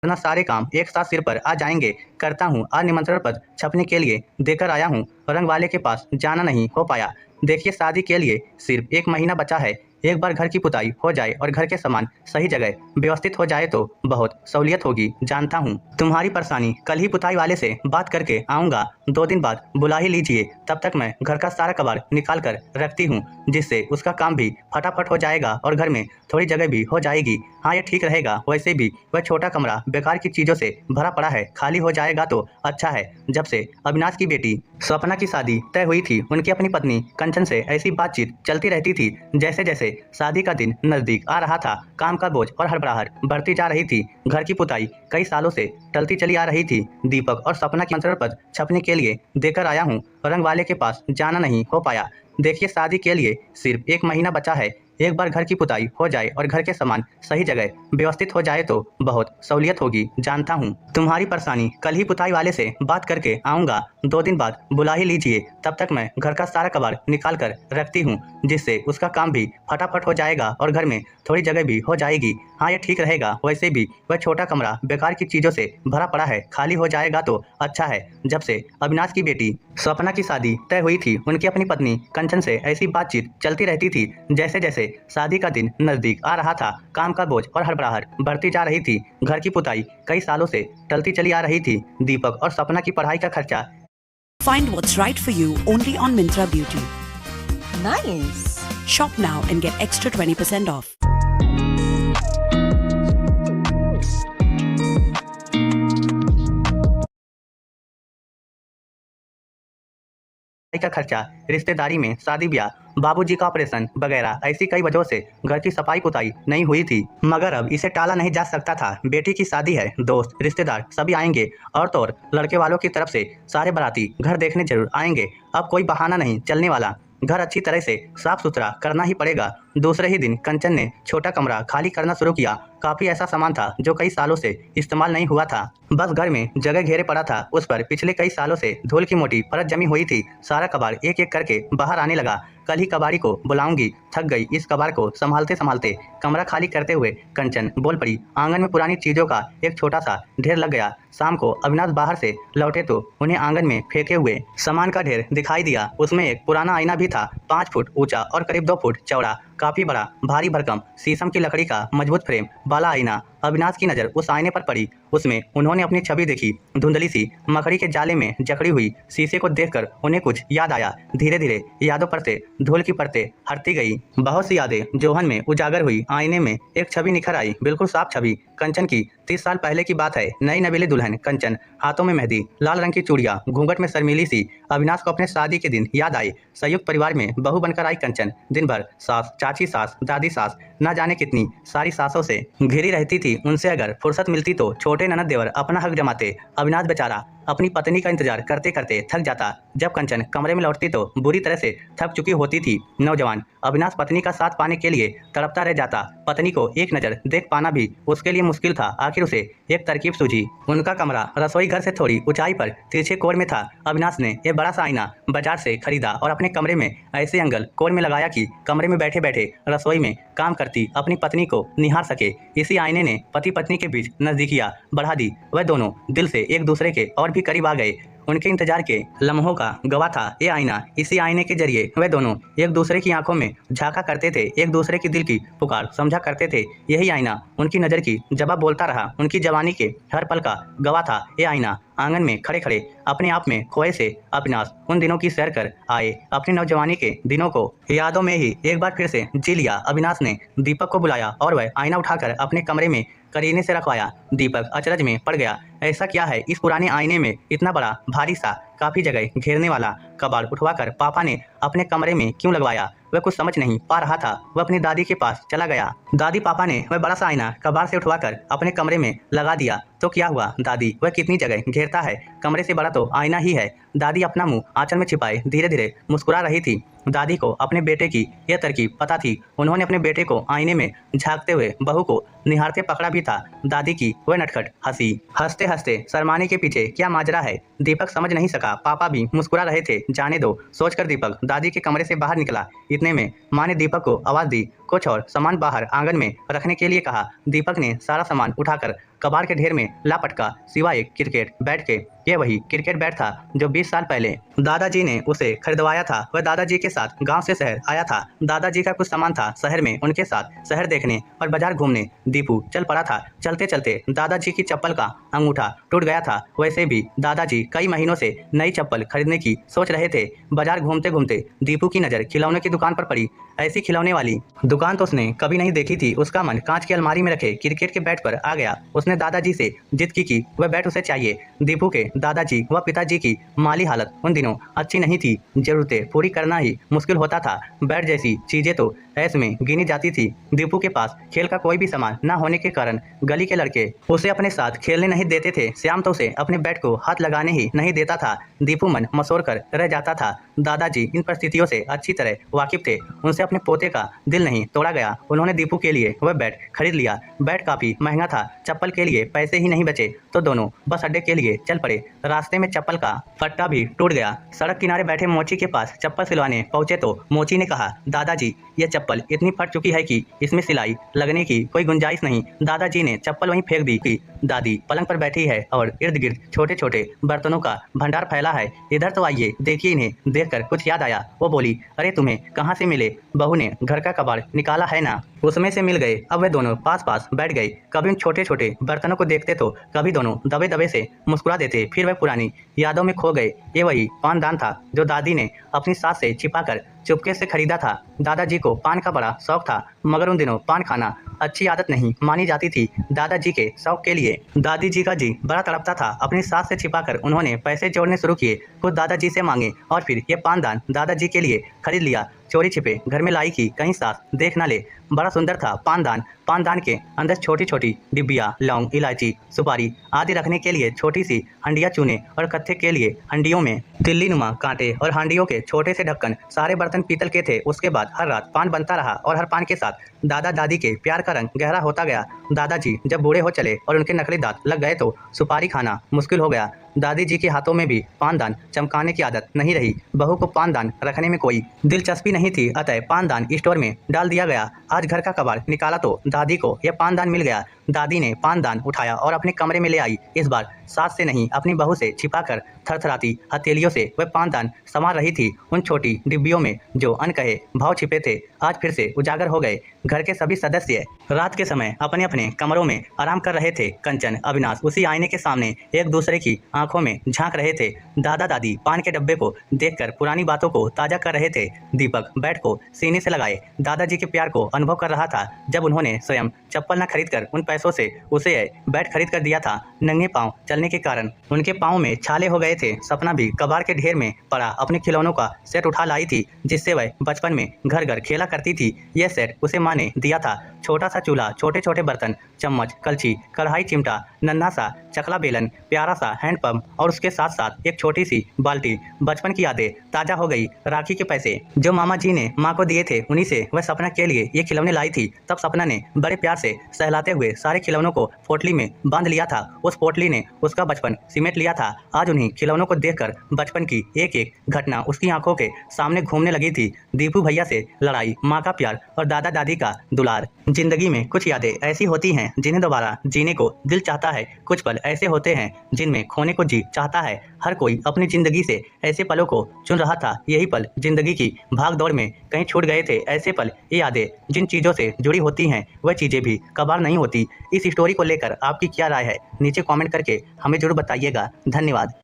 वरना सारे काम एक साथ सिर पर आ जाएंगे। करता हूँ, आज निमंत्रण पत्र छपने के लिए देकर आया हूँ। रंग वाले के पास जाना नहीं हो पाया। देखिए, शादी के लिए सिर्फ 1 महीना बचा है। एक बार घर की पुताई हो जाए और घर के सामान सही जगह व्यवस्थित हो जाए तो बहुत सहूलियत होगी। जानता हूँ तुम्हारी परेशानी। कल ही पुताई वाले से बात करके आऊँगा। 2 दिन बाद बुला ही लीजिए। तब तक मैं घर का सारा कबाड़ निकाल कर रखती हूँ, जिससे उसका काम भी फटाफट हो जाएगा और घर में थोड़ी जगह भी हो जाएगी। हाँ, ये ठीक रहेगा। वैसे भी वह छोटा कमरा बेकार की चीज़ों से भरा पड़ा है। खाली हो जाएगा तो अच्छा है। जब से अविनाश की बेटी स्वप्ना की शादी तय हुई थी, उनकी अपनी पत्नी कंचन से ऐसी बातचीत चलती रहती थी। जैसे जैसे शादी का दिन नजदीक आ रहा था, काम का बोझ और हड़बड़ाहट बढ़ती जा रही थी। घर की पुताई कई सालों से टलती चली आ रही थी। दीपक और सपना की निमंत्रण पत्र छपने के लिए देकर आया हूँ। रंग वाले के पास जाना नहीं हो पाया। देखिए, शादी के लिए सिर्फ 1 महीना बचा है। एक बार घर की पुताई हो जाए और घर के सामान सही जगह व्यवस्थित हो जाए तो बहुत सहूलियत होगी। जानता हूँ तुम्हारी परेशानी। कल ही पुताई वाले से बात करके आऊँगा। 2 दिन बाद बुला ही लीजिए। तब तक मैं घर का सारा कबाड़ निकाल कर रखती हूँ, जिससे उसका काम भी फटाफट हो जाएगा और घर में थोड़ी जगह भी हो जाएगी। हाँ, ये ठीक रहेगा। वैसे भी वह छोटा कमरा बेकार की चीज़ों से भरा पड़ा है। खाली हो जाएगा तो अच्छा है। जब से अविनाश की बेटी स्वप्ना की शादी तय हुई थी, उनकी अपनी पत्नी कंचन से ऐसी बातचीत चलती रहती थी। जैसे जैसे शादी का दिन नजदीक आ रहा था, काम का बोझ और हड़बड़ाहट बढ़ती जा रही थी। घर की पुताई कई सालों से टलती चली आ रही थी। दीपक और सपना की पढ़ाई का खर्चा। Find what's right for you only on Myntra Beauty. Nice. Shop now and get extra 20% off. का खर्चा, रिश्तेदारी में शादी ब्याह, बाबूजी का ऑपरेशन वगैरह ऐसी कई वजहों से घर की सफाई पुताई नहीं हुई थी। मगर अब इसे टाला नहीं जा सकता था। बेटी की शादी है, दोस्त रिश्तेदार सभी आएंगे और तो और लड़के वालों की तरफ से सारे बाराती घर देखने जरूर आएंगे। अब कोई बहाना नहीं चलने वाला। घर अच्छी तरह से साफ सुथरा करना ही पड़ेगा। दूसरे ही दिन कंचन ने छोटा कमरा खाली करना शुरू किया। काफी ऐसा सामान था जो कई सालों से इस्तेमाल नहीं हुआ था। बस घर में जगह घेरे पड़ा था। उस पर पिछले कई सालों से धूल की मोटी परत जमी हुई थी। सारा कबाड़ एक एक करके बाहर आने लगा। कल ही कबाड़ी को बुलाऊंगी। थक गई इस कबाड़ को संभालते संभालते। कमरा खाली करते हुए कंचन बोल पड़ी। आंगन में पुरानी चीजों का एक छोटा सा ढेर लग गया। शाम को अविनाश बाहर से लौटे तो उन्हें आंगन में फेंके हुए सामान का ढेर दिखाई दिया। उसमें एक पुराना आईना भी था, 5 फुट ऊंचा और करीब 2 फुट चौड़ा। काफी बड़ा, भारी भरकम शीशम की लकड़ी का मजबूत फ्रेम वाला आईना। अविनाश की नजर उस आईने पर पड़ी। उसमें उन्होंने अपनी छवि देखी। धुंधली सी मकड़ी के जाले में जकड़ी हुई शीशे को देखकर उन्हें कुछ याद आया। धीरे धीरे यादों पर से धूल की परतें हटती गई। बहुत सी यादें जोहन में उजागर हुई। आईने में एक छवि निखर आई, बिल्कुल साफ छवि कंचन की। 30 साल पहले की बात है। नई नवेली दुल्हन कंचन, हाथों में मेहंदी, लाल रंग की चूड़ियां, घूंघट में शर्मीली सी। अविनाश को अपने शादी के दिन याद आए। संयुक्त परिवार में बहू बनकर आई कंचन। दिन भर सास, चाची सास, दादी सास, न जाने कितनी सारी सासों से घिरी रहती थी। उनसे अगर फुर्सत मिलती तो छोटे ननद देवर अपना हक जमाते। अविनाश बेचारा अपनी पत्नी का इंतजार करते करते थक जाता। जब कंचन कमरे में लौटती तो बुरी तरह से थक चुकी होती थी। नौजवान अविनाश पत्नी का साथ पाने के लिए तड़पता रह जाता। पत्नी को एक नज़र देख पाना भी उसके लिए मुश्किल था। आखिर उसे एक तरकीब सूझी। उनका कमरा रसोई घर से थोड़ी ऊंचाई पर तिरछे कोण में था। अविनाश ने यह बड़ा सा आईना बाजार से खरीदा और अपने कमरे में ऐसे एंगल कोण में लगाया कि कमरे में बैठे बैठे रसोई में काम करती अपनी पत्नी को निहार सके। इसी आईने ने पति पत्नी के बीच नजदीकियां बढ़ा दी। वह दोनों दिल से एक दूसरे के और भी करीब आ गए। उनके इंतजार के लम्हों का गवाह था ये आईना। इसी आईने के जरिए वे दोनों एक दूसरे की आंखों में झांका करते थे, एक दूसरे की दिल की पुकार समझा करते थे। यही आईना उनकी नज़र की जवाब बोलता रहा। उनकी जवानी के हर पल का गवाह था ये आईना। आंगन में खड़े खड़े अपने आप में खोए से अविनाश उन दिनों की सैर कर आए। अपनी नौजवानी के दिनों को यादों में ही एक बार फिर से जी लिया। अविनाश ने दीपक को बुलाया और वह आईना उठाकर अपने कमरे में करीने से रखवाया। दीपक अचरज में पड़ गया। ऐसा क्या है इस पुराने आईने में? इतना बड़ा भारी सा काफी जगह घेरने वाला कबाड़ उठवाकर पापा ने अपने कमरे में क्यों लगवाया? वह कुछ समझ नहीं पा रहा था। वह अपनी दादी के पास चला गया। दादी, पापा ने वह बड़ा सा आईना कबाड़ से उठवाकर अपने कमरे में लगा दिया तो क्या हुआ दादी? वह कितनी जगह घेरता है? कमरे से बड़ा तो आईना ही है। दादी अपना मुंह आंचल में छिपाए धीरे धीरे मुस्कुरा रही थी। दादी को अपने बेटे की यह तरकीब पता थी। उन्होंने अपने बेटे को आईने में झांकते हुए बहू को निहारते पकड़ा भी था। दादी की वह नटखट हंसी। हंसते हंसते शर्माने के पीछे क्या माजरा है दीपक समझ नहीं सका। पापा भी मुस्कुरा रहे थे। जाने दो सोचकर दीपक दादी के कमरे से बाहर निकला। इतने में माँ ने दीपक को आवाज दी। कुछ और सामान बाहर आंगन में रखने के लिए कहा। दीपक ने सारा सामान उठाकर कबाड़ के ढेर में ला पटका, सिवाय एक क्रिकेट बैट के। ये वही क्रिकेट बैट था जो 20 साल पहले दादाजी ने उसे खरीदवाया था। वह दादाजी के साथ गांव से शहर आया था। दादाजी का कुछ सामान था शहर में, उनके साथ शहर देखने और बाजार घूमने दीपू चल पड़ा था। चलते चलते दादाजी की चप्पल का अंगूठा टूट गया था। वैसे भी दादाजी कई महीनों से नई चप्पल खरीदने की सोच रहे थे। बाजार घूमते घूमते दीपू की नज़र खिलौने की दुकान पर पड़ी। ऐसी खिलौने वाली दुकान तो उसने कभी नहीं देखी थी। उसका मन कांच की अलमारी में रखे क्रिकेट के बैट पर आ गया। उसने दादाजी से जिद की कि वह बैट उसे चाहिए। दीपू के दादाजी व पिताजी की माली हालत उन दिनों अच्छी नहीं थी। जरूरतें पूरी करना ही मुश्किल होता था। बैट जैसी चीजें तो ऐस में गिनी जाती थी। दीपू के पास खेल का कोई भी सामान न होने के कारण गली के लड़के उसे अपने साथ खेलने नहीं देते थे। श्याम तो उसे अपने बैट को हाथ लगाने ही नहीं देता था। दीपू मन मसोर कर रह जाता था। दादाजी इन परिस्थितियों से अच्छी तरह वाकिफ थे। उनसे अपने पोते का दिल नहीं तोड़ा गया। उन्होंने दीपू के लिए वह बैट खरीद लिया। बैट काफी महंगा था। चप्पल के लिए पैसे ही नहीं बचे तो दोनों बस अड्डे के लिए चल पड़े। रास्ते में चप्पल का फट्टा भी टूट गया। सड़क किनारे बैठे मोची के पास चप्पल सिलवाने पहुंचे तो मोची ने कहा, दादाजी यह चप्पल इतनी फट चुकी है कि इसमें सिलाई लगने की कोई गुंजाइश नहीं। दादाजी ने चप्पल वहीं फेंक दी कि दादी पलंग पर बैठी है और इर्द गिर्द छोटे छोटे बर्तनों का भंडार फैला है। इधर तो आइए, देखिए। इन्हें देखकर कुछ याद आया। वो बोली, अरे तुम्हें कहाँ से मिले? बहू ने घर का कबाड़ निकाला है ना, उसमें से मिल गए। अब वे दोनों पास पास बैठ गए। कभी उन छोटे छोटे बर्तनों को देखते तो कभी दोनों दबे दबे से मुस्कुरा देते। फिर वे पुरानी यादों में खो गए। ये वही पानदान था जो दादी ने अपनी सास से छिपाकर चुपके से खरीदा था। दादाजी को पान का बड़ा शौक था, मगर उन दिनों पान खाना अच्छी आदत नहीं मानी जाती थी। दादाजी के शौक के लिए दादी जी का जी बड़ा तड़पता था। अपनी सास से छिपाकर उन्होंने पैसे जोड़ने शुरू किए, खुद दादाजी से मांगे और फिर ये पानदान दादाजी के लिए खरीद लिया। चोरी छिपे घर में लाई की कहीं सास देख ना ले। बड़ा सुंदर था पानदान। पानदान के अंदर छोटी छोटी डिब्बियाँ, लौंग, इलायची, सुपारी आदि रखने के लिए छोटी सी हंडिया, चूने और कत्थे के लिए हंडियों में तिल्ली नुमा कांटे और हांडियों के छोटे से ढक्कन। सारे बर्तन पीतल के थे। उसके बाद हर रात पान बनता रहा और हर पान के साथ दादा दादी के प्यार का रंग गहरा होता गया। दादाजी जब बूढ़े हो चले और उनके नकली दांत लग गए तो सुपारी खाना मुश्किल हो गया। दादी जी के हाथों में भी पानदान चमकाने की आदत नहीं रही। बहू को पानदान रखने में कोई दिलचस्पी नहीं थी, अतः पानदान स्टोर में डाल दिया गया। आज घर का कबाड़ निकाला तो दादी को यह पानदान मिल गया। दादी ने पानदान उठाया और अपने कमरे में ले आई। इस बार सास से नहीं, अपनी बहू से छिपाकर थरथराती हथेलियों से वह पानदान संवार रही थी। उन छोटी डिब्बियों में जो अनकहे भाव छिपे थे आज फिर से उजागर हो गए। घर के सभी सदस्य रात के समय अपने अपने कमरों में आराम कर रहे थे। कंचन, अविनाश उसी आईने के सामने एक दूसरे की आंखों में झांक रहे थे। दादा दादी पान के डब्बे को देखकर पुरानी बातों को ताजा कर रहे थे। दीपक बैट को सीने से लगाए दादाजी के प्यार को अनुभव कर रहा था। जब उन्होंने स्वयं चप्पल न खरीदकर उन पैसों से उसे बैट खरीद कर दिया था। नंगे पांव चलने के कारण उनके पांव में छाले हो गए थे। सपना भी कबाड़ के ढेर में पड़ा अपने खिलौनों का सेट उठा लाई थी, जिससे वह बचपन में घर घर खेला करती थी। यह सेट उसे माँ ने दिया था। छोटा सा चूल्हा, छोटे छोटे बर्तन, चम्मच, कलछी, कढ़ाई, चिमटा, नन्हा सा चकला बेलन, प्यारा सा हैंडपंप और उसके साथ साथ एक छोटी सी बाल्टी। बचपन की यादें ताजा हो गई। राखी के पैसे जो मामा जी ने माँ को दिए थे, उन्हीं से वह सपना के लिए ये खिलौने लाई थी। तब सपना ने बड़े प्यार से सहलाते हुए सारे खिलौनों को पोटली में बांध लिया था। उस पोटली ने उसका बचपन सिमेट लिया था। आज उन्हीं खिलौनों को देखकर बचपन की एक एक घटना उसकी आंखों के सामने घूमने लगी थी। दीपू भैया से लड़ाई, माँ का प्यार और दादा दादी का दुलार। जिंदगी में कुछ यादें ऐसी होती हैं जिन्हें दोबारा जीने को दिल चाहता है। कुछ पल ऐसे होते हैं जिनमें खोने को जी चाहता है। हर कोई अपनी जिंदगी से ऐसे पलों को चुन रहा था। यही पल जिंदगी की भाग दौड़ में कहीं छूट गए थे। ऐसे पल, ये यादें जिन चीज़ों से जुड़ी होती हैं वह चीज़ें भी कबाड़ नहीं होती। इस स्टोरी को लेकर आपकी क्या राय है? नीचे कमेंट करके हमें जरूर बताइएगा। धन्यवाद।